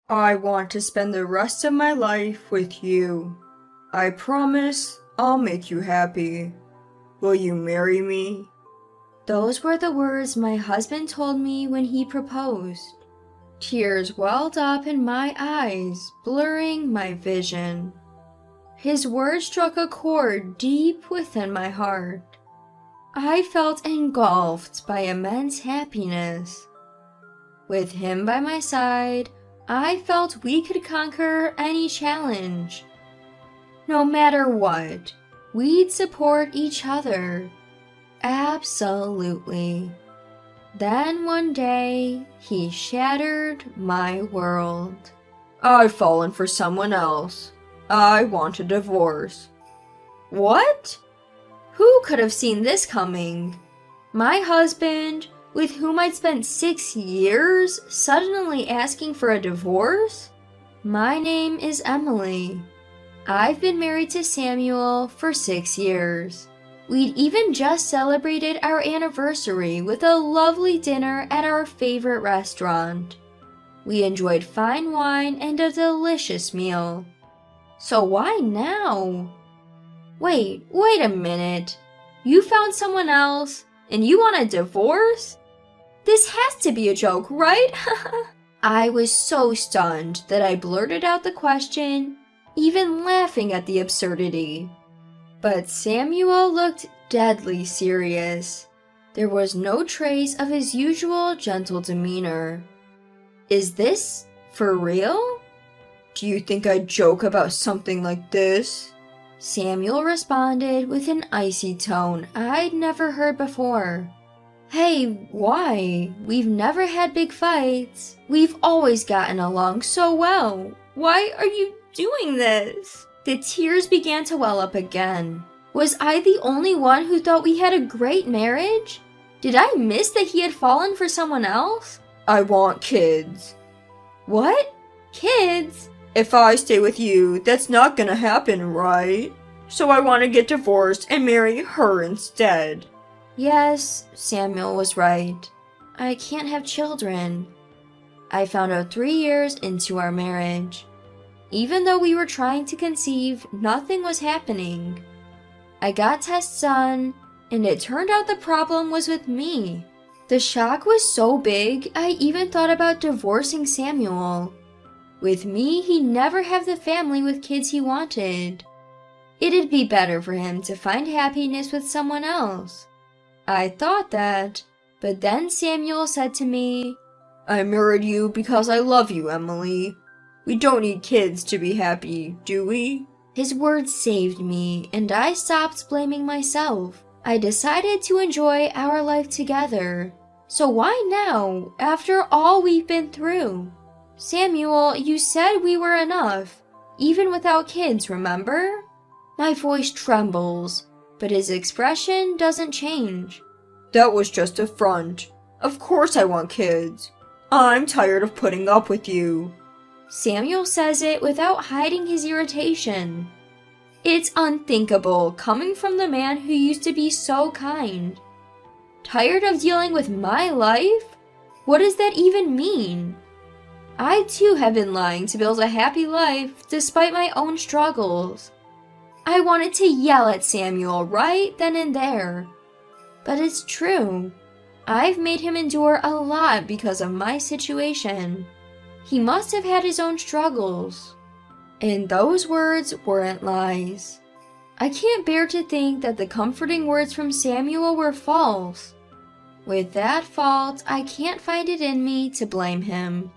I want to spend the rest of my life with you. I promise I'll make you happy. Will you marry me? Those were the words my husband told me when he proposed. Tears welled up in my eyes, blurring my vision. His words struck a chord deep within my heart. I felt engulfed by immense happiness. With him by my side, I felt we could conquer any challenge. No matter what, we'd support each other. Absolutely. Then one day, he shattered my world. I've fallen for someone else. I want a divorce. What? Who could have seen this coming? My husband, with whom I'd spent 6 years, suddenly asking for a divorce? My name is Emily. I've been married to Samuel for 6 years. We'd even just celebrated our anniversary with a lovely dinner at our favorite restaurant. We enjoyed fine wine and a delicious meal. So why now? Wait a minute. You found someone else, and you want a divorce? This has to be a joke, right? I was so stunned that I blurted out the question, even laughing at the absurdity. But Samuel looked deadly serious. There was no trace of his usual gentle demeanor. Is this for real? Do you think I'd joke about something like this? Samuel responded with an icy tone I'd never heard before. Hey, why? We've never had big fights. We've always gotten along so well. Why are you doing this? The tears began to well up again. Was I the only one who thought we had a great marriage? Did I miss that he had fallen for someone else? I want kids. What? Kids? If I stay with you, that's not gonna happen, right? So I want to get divorced and marry her instead. Yes, Samuel was right. I can't have children. I found out 3 years into our marriage. Even though we were trying to conceive, nothing was happening. I got tests done, and it turned out the problem was with me. The shock was so big, I even thought about divorcing Samuel. With me, he'd never have the family with kids he wanted. It'd be better for him to find happiness with someone else. I thought that, but then Samuel said to me, I married you because I love you, Emily. We don't need kids to be happy, do we? His words saved me, and I stopped blaming myself. I decided to enjoy our life together. So why now, after all we've been through? Samuel, you said we were enough, even without kids, remember? My voice trembles, but his expression doesn't change. That was just a front. Of course I want kids. I'm tired of putting up with you. Samuel says it without hiding his irritation. It's unthinkable coming from the man who used to be so kind. Tired of dealing with my life? What does that even mean? I too have been lying to build a happy life despite my own struggles. I wanted to yell at Samuel right then and there. But it's true. I've made him endure a lot because of my situation. He must have had his own struggles. And those words weren't lies. I can't bear to think that the comforting words from Samuel were false. With that fault, I can't find it in me to blame him.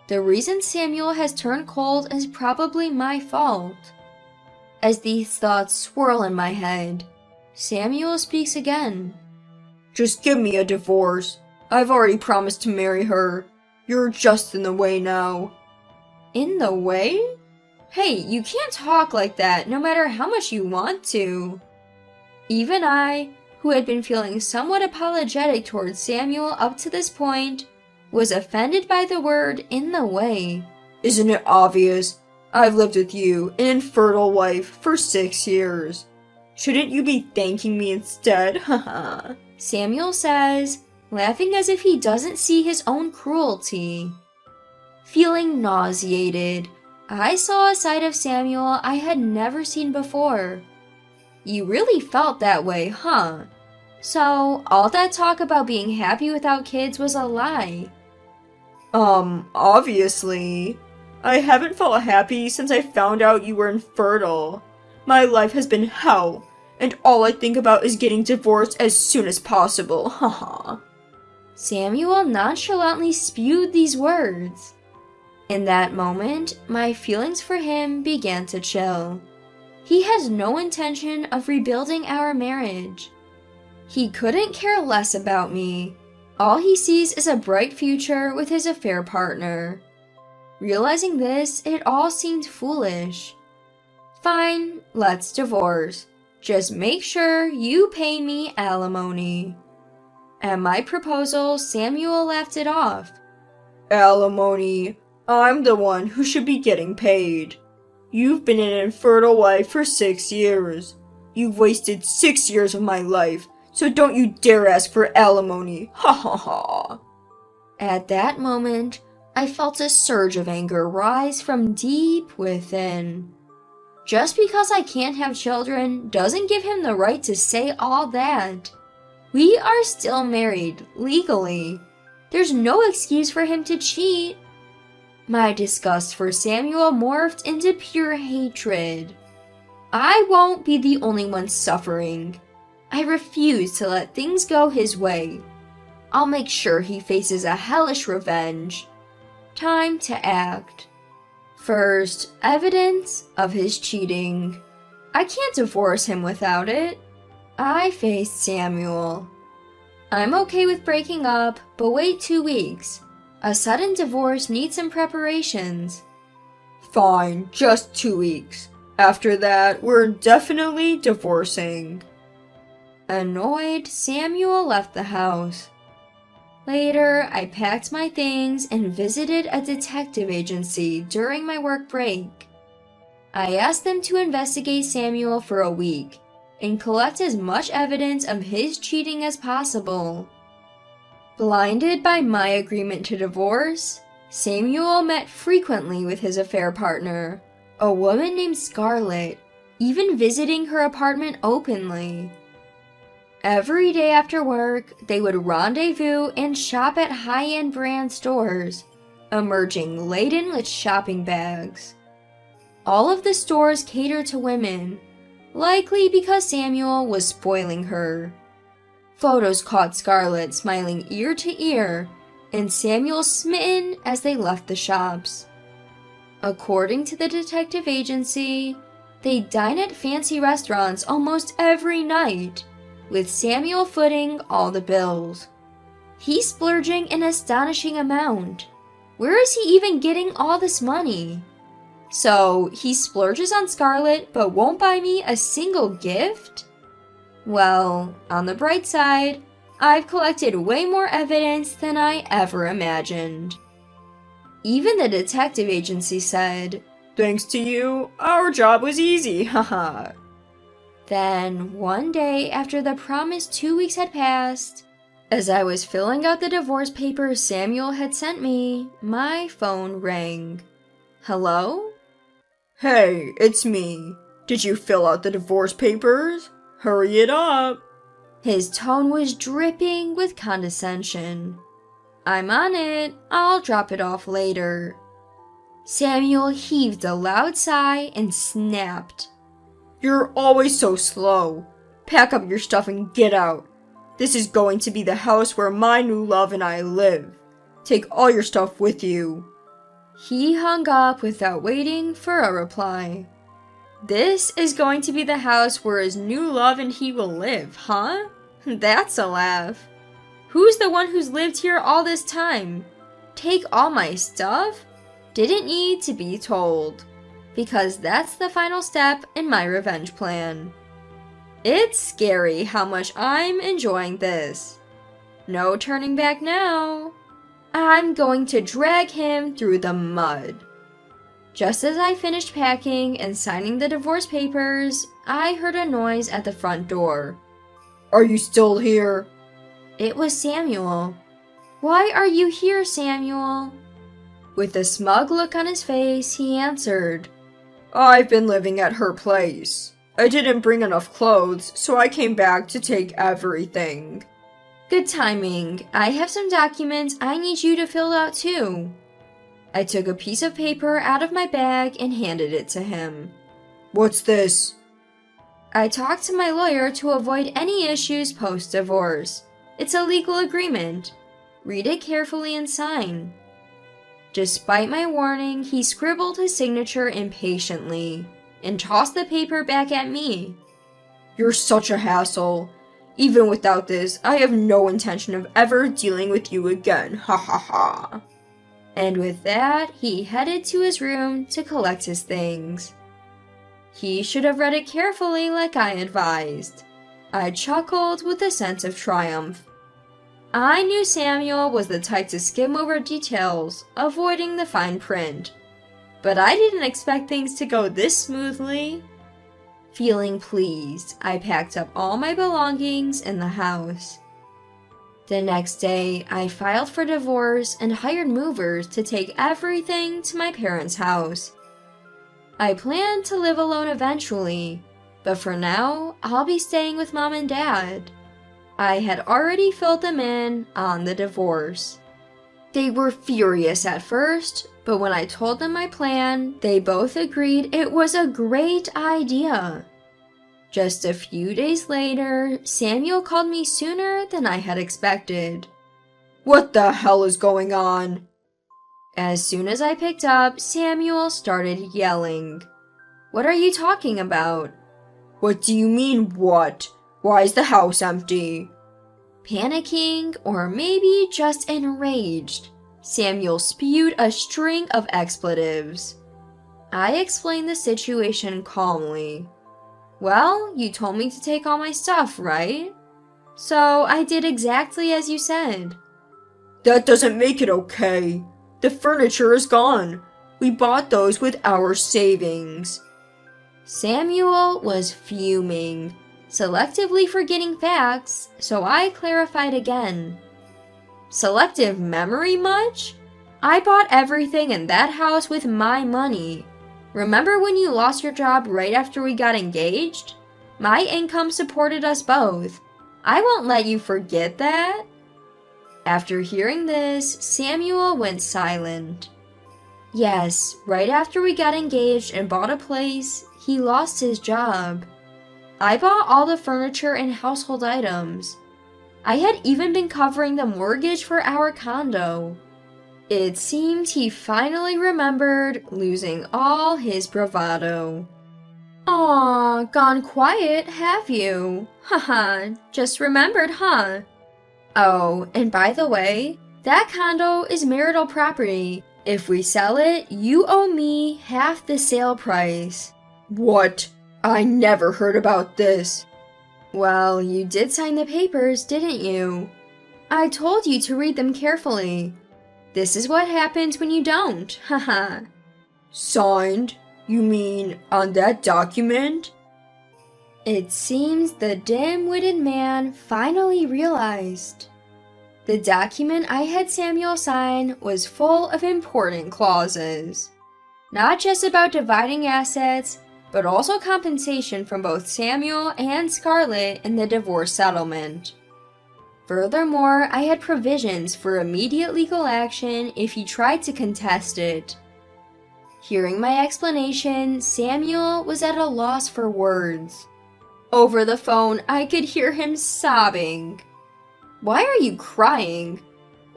The reason Samuel has turned cold is probably my fault. As these thoughts swirl in my head, Samuel speaks again. Just give me a divorce. I've already promised to marry her. You're just in the way now. In the way? Hey, you can't talk like that no matter how much you want to. Even I, who had been feeling somewhat apologetic towards Samuel up to this point, was offended by the word in the way. Isn't it obvious? I've lived with you, an infertile wife, for 6 years. Shouldn't you be thanking me instead? Haha. Samuel says, laughing as if he doesn't see his own cruelty. Feeling nauseated, I saw a side of Samuel I had never seen before. You really felt that way, huh? So, all that talk about being happy without kids was a lie. Obviously. I haven't felt happy since I found out you were infertile. My life has been hell, and all I think about is getting divorced as soon as possible, haha. Samuel nonchalantly spewed these words. In that moment, my feelings for him began to chill. He has no intention of rebuilding our marriage. He couldn't care less about me. All he sees is a bright future with his affair partner. Realizing this, it all seemed foolish. Fine, let's divorce. Just make sure you pay me alimony. At my proposal, Samuel laughed it off. Alimony? I'm the one who should be getting paid. You've been an infertile wife for 6 years. You've wasted 6 years of my life, so don't you dare ask for alimony. Ha ha ha. At that moment, I felt a surge of anger rise from deep within. Just because I can't have children doesn't give him the right to say all that. We are still married, legally. There's no excuse for him to cheat. My disgust for Samuel morphed into pure hatred. I won't be the only one suffering. I refuse to let things go his way. I'll make sure he faces a hellish revenge. Time to act. First, evidence of his cheating. I can't divorce him without it. I faced Samuel. I'm okay with breaking up, but wait 2 weeks. A sudden divorce needs some preparations. Fine, just 2 weeks. After that, we're definitely divorcing. Annoyed, Samuel left the house. Later, I packed my things and visited a detective agency during my work break. I asked them to investigate Samuel for a week and collect as much evidence of his cheating as possible. Blinded by my agreement to divorce, Samuel met frequently with his affair partner, a woman named Scarlett, even visiting her apartment openly. Every day after work, they would rendezvous and shop at high-end brand stores, emerging laden with shopping bags. All of the stores catered to women, likely because Samuel was spoiling her. Photos caught Scarlett smiling ear to ear, and Samuel smitten as they left the shops. According to the detective agency, they dine at fancy restaurants almost every night, with Samuel footing all the bills. He's splurging an astonishing amount. Where is he even getting all this money? So, he splurges on Scarlett but won't buy me a single gift? Well, on the bright side, I've collected way more evidence than I ever imagined. Even the detective agency said, Thanks to you, our job was easy, haha. Then, one day after the promised 2 weeks had passed, as I was filling out the divorce papers Samuel had sent me, my phone rang. Hello? Hey, it's me. Did you fill out the divorce papers? Hurry it up. His tone was dripping with condescension. I'm on it. I'll drop it off later. Samuel heaved a loud sigh and snapped. You're always so slow. Pack up your stuff and get out. This is going to be the house where my new love and I live. Take all your stuff with you. He hung up without waiting for a reply. This is going to be the house where his new love and he will live, huh? That's a laugh. Who's the one who's lived here all this time? Take all my stuff? Didn't need to be told. Because that's the final step in my revenge plan. It's scary how much I'm enjoying this. No turning back now. I'm going to drag him through the mud. Just as I finished packing and signing the divorce papers, I heard a noise at the front door. Are you still here? It was Samuel. Why are you here, Samuel? With a smug look on his face, he answered, I've been living at her place. I didn't bring enough clothes, so I came back to take everything. Good timing. I have some documents I need you to fill out too. I took a piece of paper out of my bag and handed it to him. What's this? I talked to my lawyer to avoid any issues post-divorce. It's a legal agreement. Read it carefully and sign. Despite my warning, he scribbled his signature impatiently and tossed the paper back at me. You're such a hassle. Even without this, I have no intention of ever dealing with you again. Ha ha ha. And with that, he headed to his room to collect his things. He should have read it carefully like I advised. I chuckled with a sense of triumph. I knew Samuel was the type to skim over details, avoiding the fine print. But I didn't expect things to go this smoothly. Feeling pleased, I packed up all my belongings in the house. The next day, I filed for divorce and hired movers to take everything to my parents' house. I plan to live alone eventually, but for now, I'll be staying with Mom and Dad. I had already filled them in on the divorce. They were furious at first, but when I told them my plan, they both agreed it was a great idea. Just a few days later, Samuel called me sooner than I had expected. What the hell is going on? As soon as I picked up, Samuel started yelling. What are you talking about? What do you mean, what? Why is the house empty? Panicking, or maybe just enraged, Samuel spewed a string of expletives. I explained the situation calmly. Well, you told me to take all my stuff, right? So I did exactly as you said. That doesn't make it okay. The furniture is gone. We bought those with our savings. Samuel was fuming, selectively forgetting facts, so I clarified again. Selective memory much? I bought everything in that house with my money. Remember when you lost your job right after we got engaged? My income supported us both. I won't let you forget that. After hearing this, Samuel went silent. Yes, right after we got engaged and bought a place, he lost his job. I bought all the furniture and household items. I had even been covering the mortgage for our condo. It seemed he finally remembered, losing all his bravado. Aw, gone quiet, have you? Haha, just remembered, huh? Oh, and by the way, that condo is marital property. If we sell it, you owe me half the sale price. What? I never heard about this. Well, you did sign the papers, didn't you? I told you to read them carefully. This is what happens when you don't, haha. Signed? You mean on that document? It seems the dim-witted man finally realized. The document I had Samuel sign was full of important clauses. Not just about dividing assets, but also compensation from both Samuel and Scarlett in the divorce settlement. Furthermore, I had provisions for immediate legal action if he tried to contest it. Hearing my explanation, Samuel was at a loss for words. Over the phone, I could hear him sobbing. Why are you crying?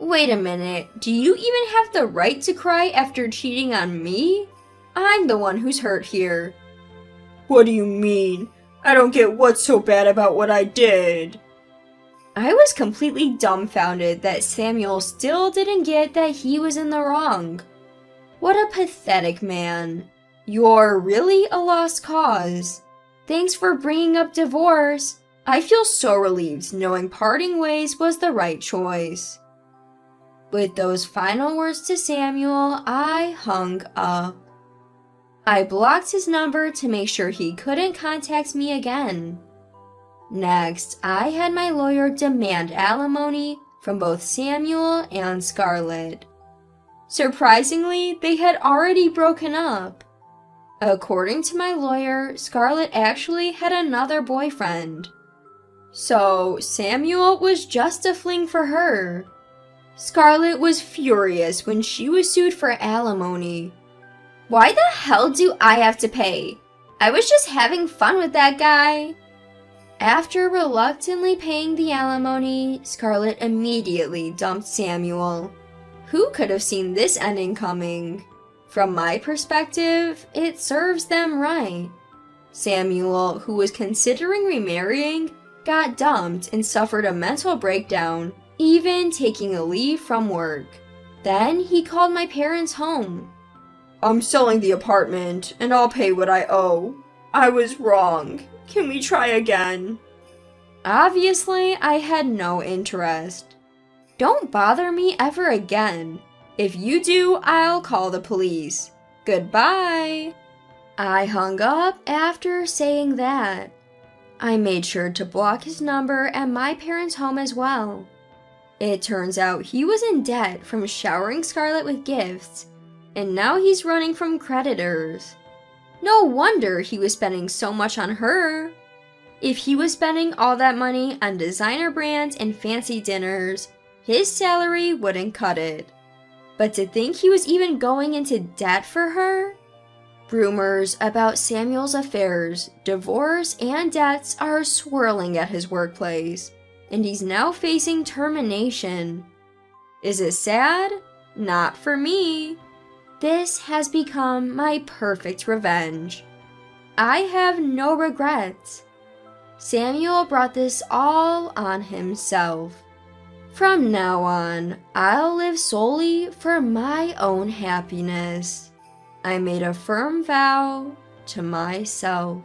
Wait a minute, do you even have the right to cry after cheating on me? I'm the one who's hurt here. What do you mean? I don't get what's so bad about what I did. I was completely dumbfounded that Samuel still didn't get that he was in the wrong. What a pathetic man. You're really a lost cause. Thanks for bringing up divorce. I feel so relieved knowing parting ways was the right choice. With those final words to Samuel, I hung up. I blocked his number to make sure he couldn't contact me again. Next, I had my lawyer demand alimony from both Samuel and Scarlett. Surprisingly, they had already broken up. According to my lawyer, Scarlett actually had another boyfriend. So, Samuel was just a fling for her. Scarlett was furious when she was sued for alimony. Why the hell do I have to pay? I was just having fun with that guy. After reluctantly paying the alimony, Scarlett immediately dumped Samuel. Who could have seen this ending coming? From my perspective, it serves them right. Samuel, who was considering remarrying, got dumped and suffered a mental breakdown, even taking a leave from work. Then he called my parents home. I'm selling the apartment, and I'll pay what I owe. I was wrong. Can we try again? Obviously, I had no interest. Don't bother me ever again. If you do, I'll call the police. Goodbye. I hung up after saying that. I made sure to block his number at my parents' home as well. It turns out he was in debt from showering Scarlett with gifts, and now he's running from creditors. No wonder he was spending so much on her. If he was spending all that money on designer brands and fancy dinners, his salary wouldn't cut it. But to think he was even going into debt for her? Rumors about Samuel's affairs, divorce, and debts are swirling at his workplace, and he's now facing termination. Is it sad? Not for me. This has become my perfect revenge. I have no regrets. Samuel brought this all on himself. From now on, I'll live solely for my own happiness. I made a firm vow to myself.